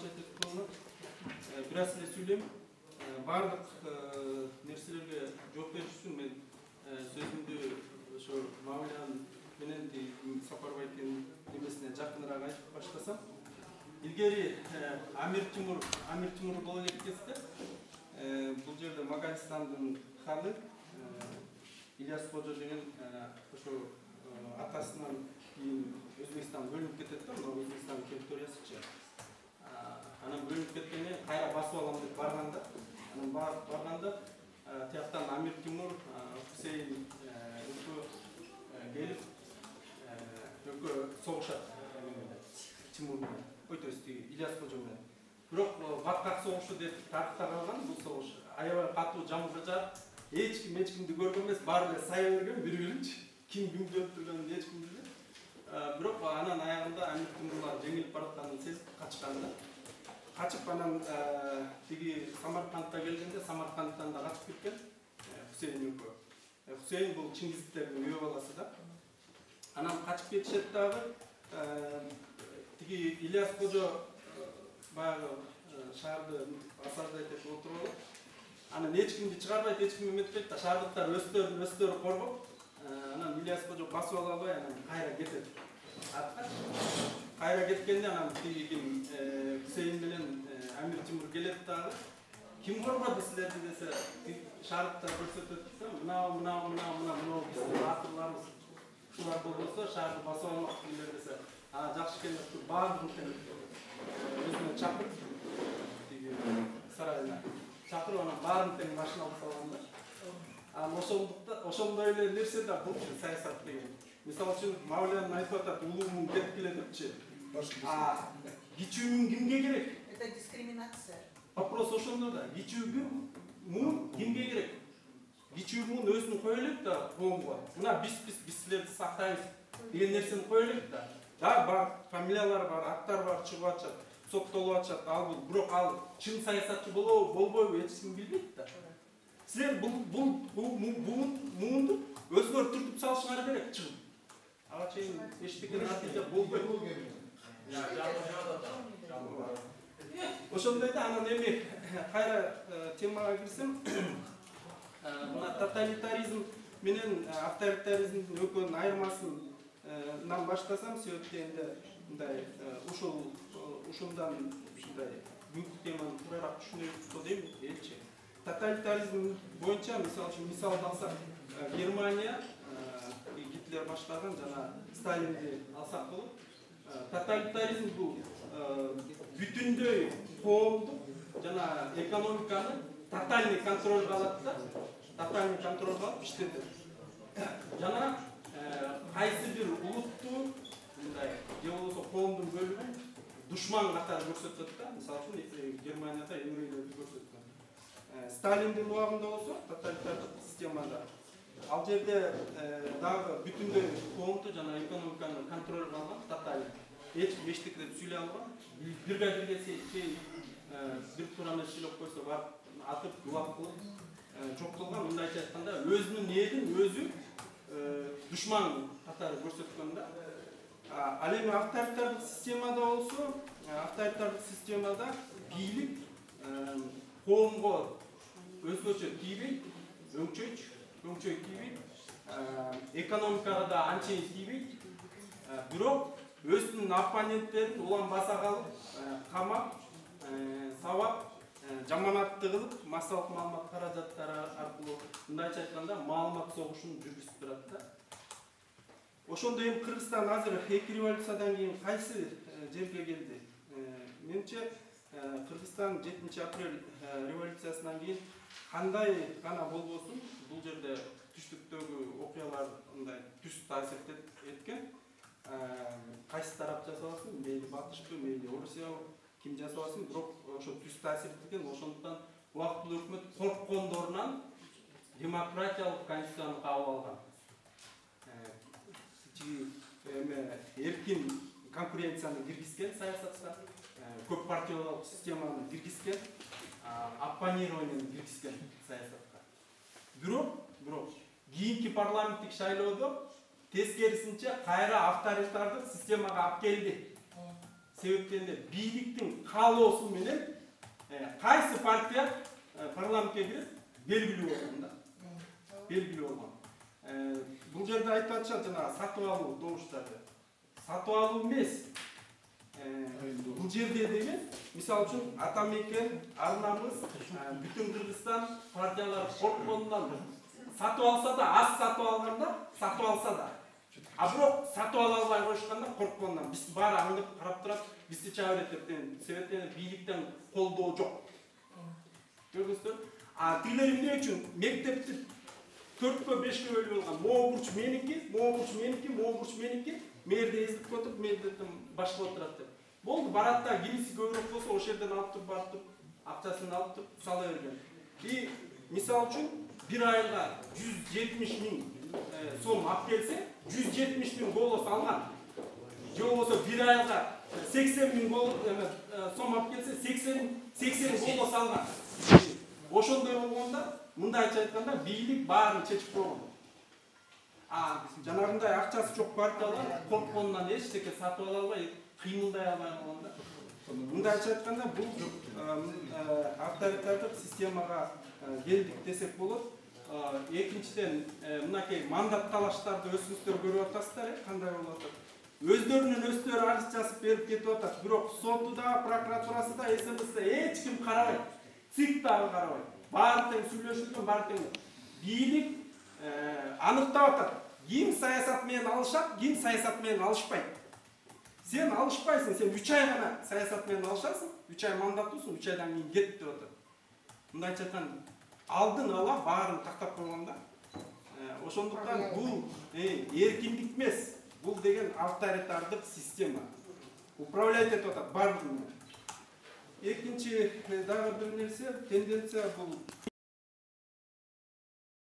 уруксат этип коюңуз. Бир аз эле сүйлөйм. Бардык нерселерге жооп бериш үчүн мен сөзүмдү ошо Мавлян менен Сапарбайдын немесине жакыныраак айтып баштасам. Илгери Амир Тимур боло кеткенде бул жерде Магальстандын ханы Ильяс Кожо деген ошо атасынан кийин Өзбекстан бөлүнүп кетет да, Өзбекстан территориясычы. Анан бөлүнүп кеткенде кайра басып алам деп барганда, тияктан Амир Тимур, Хусейн келип экөө согушат Тимур менен. То есть Ильяс Кожо менен. Бирок баткак согушу деп тарыхта калган бул согуш. Аябай катуу жамгыр жаап, эч кимди көргөн эмес, баары эле сая берген бири-биринчи. Ким кимди өлтүргөнүн эч ким билбейт. Бирок анан аягында Амир Тимурлар жеңилип баратканын сезип качкан да. Качып анан тиги Самаркандка келгенде, Самаркандтан да качып кеткен Хусейн экөө. Хусейн бул Чингизиттердин үйө баласы да. Анан качып кетишет дагы тиги Ильяс Кожо баягы шаарды асардайт этип отуруп алып. Анан эч кимди чыгарбайт, эч ким эметпейт да, шаардыктар өздөрүн коргоп, анан Ильяс Кожо басып ала албай анан кайра кетет. Кайра кеткенде анан тиги Хусейн менен Амир Тимур келет дагы. Ким коргоду силерди десе, шаардыктар көрсөтөт да, мына атырларыбыз ушулар болбосо шаарды басып алмак дегендер десе, жакшы экен деп баардыгын өзүнө чакырып, тиги сарайына чакырып анан баарын тең машиналып салган да. Ошондой эле нерсе да бул саясат деген. Мисалы үчүн Мавлян айтып атат, улуумун кеткиле депчи. Кичүүмүн кимге керек? Это дискриминация. Вопрос ошондо да. Кичүүмүн кимге керек? Кичүүмүн өзүн кое элек да коомго. Мына биз силерди сактайбыз деген нерсени кое элек да. Бар фамилиялар бар, аттар бар, чыгып атышат, соттолуп атышат. Ал бирок ал чын саясатчы болбойбу эч ким билбейт да. Силер бул муунду өзгөртүп салышыңар керек чыгып. Ага чейин эчтеке натыйжа болбойт. Ошондой да, анан эми кайра темага кирсем, мына тоталитаризм менен авторитаризмдин экөөнүн айырмасынан баштасам, себеп дегенде мындай ушундан ушундай бүк теманы туурараак түшүнөбүз дейм элчи. Тоталитаризм боюнча мисал алсак, Германия Гитлер баштаган жана Сталинди алсак болот. Тоталитаризм бул бүтүндөй коомдук жана экономиканы тотальный контролго алат да, тотальный контролго алып иштетет. Жана кайсы бир улутту мындай же болбосо коомдун бөлүгүн душман катары көрсөтөт да. Мисалы үчүн Германияда еврейлерди көрсөткөн. Сталиндин убагында болсо тоталитардык системада ал жерде дагы бүтүндөй коомду жана экономиканы контролго алган тотальный. Эч ким эчтеке деп сүйлөй албаган. Бирге бир туура эмес сүйлөп койсо барып атып улап кылып жок кылган. Мындайча айтканда өзүнүн элин өзү душман катары көрсөткөн да. Ал эми авторитардык системада болсо, авторитардык системада бийлик коомго өзгөчө тийбейт, өңчөй тийбейт, экономикага да анчейин тийбейт. Бирок өзүнүн оппоненттерин улам баса калып, камап, сабап, жаманатты кылып, массалык маалымат каражаттары аркылуу мындайча айтканда маалымат согушун жүргүзүп турат да. Ошондо эми Кыргызстан азыр эки революциядан кийин кайсы жерге келди? Менимче Кыргызстан 7-апрель революциясынан кийин кандай гана болбосун бул жерде түштүктөгү окуялар мындай түз таасир эткен. Кайсы тарап жасабасын, мейли батышпы, мейли Орусиябы, ким жасабасын, бирок ошо түз таасир эткен. Ошондуктан убактылуу өкмөт корккондорунан демократиялык конституцияны кабыл алган. Эркин конкуренцияны киргизген саясатка, көп партиялык системаны киргизген, оппонированияны киргизген саясатка. Бирок кийинки парламенттик шайлоодо тескерисинче кайра авторитардык системага алып келди. себептен эле бийликтин каалоосу менен кайсы партия парламентке кирет белгилүү болгон да. Белгилүү болгон. Бул жерде айтып атышат жана сатып алуу добуштарды. Сатып алуу эмес. Бул жерде деген мисалы үчүн Атамекен, Арнамыз, бүтүн Кыргызстан партиялары коркконунан сатып алса да, аз сатып алганда, сатып алса да. А бирок сатып ала албай коюшканда коркконунан биз баары аңдып карап турат, бизди чыга берет деп себептен бийликтен колдоо жок. Көрдүңүздөр? А тилер эмне үчүн мектепти 4-кө 5-кө бөлүп алган. Могу бурч меники, могу бурч меники, могу бурч меники. Мэрде эзип отуруп, мэрде башкалап турат деп. Болду, барат да кимиси көбүрөөк болсо ошол жерден алып туруп, барып туруп, акчасын алып туруп, сала берген. И мисалы үчүн бир айга 170 000 сом алып келсе, 170 000 голос алган. Же болбосо бир айга 80 000 сом алып келсе, 80 голос алган. Ошондой болгондо, мындайча айтканда, бийлик баарын чечип койгон. Жанагындай акчасы жок партиялар коркконунан эчтеке сатып ала албай, кыймылдай албай калганда. Мындайча айтканда, бул авторитардык системага келдик десек болот. Экинчиден, мынакей мандат талаштарды өзүңүздөр көрүп атасыздар, кандай болуп атат. Өздөрүнүн өздөрү арыз жазып берип кетип атат. Бирок соту да, прокуратурасы да, СМС да эч ким карабайт. ЦИК дагы карабайт. Баары тең сүйлөшүлгөн, баары тең. Бийлик аныктап атат. Ким саясат менен алышат, ким саясат менен алышпайт. Сен алышпайсың, сен 3 ай гана саясат менен алышасың, 3 ай мандаттуусуң, 3 айдан кийин кет деп атат. Мындайча айтканда, алдын ала баарын тактап койгонда. Ошондуктан бул эркиндик эмес, бул деген авторитардык система. Управлять этип атат баардыгын. Экинчи дагы бир нерсе, тенденция бул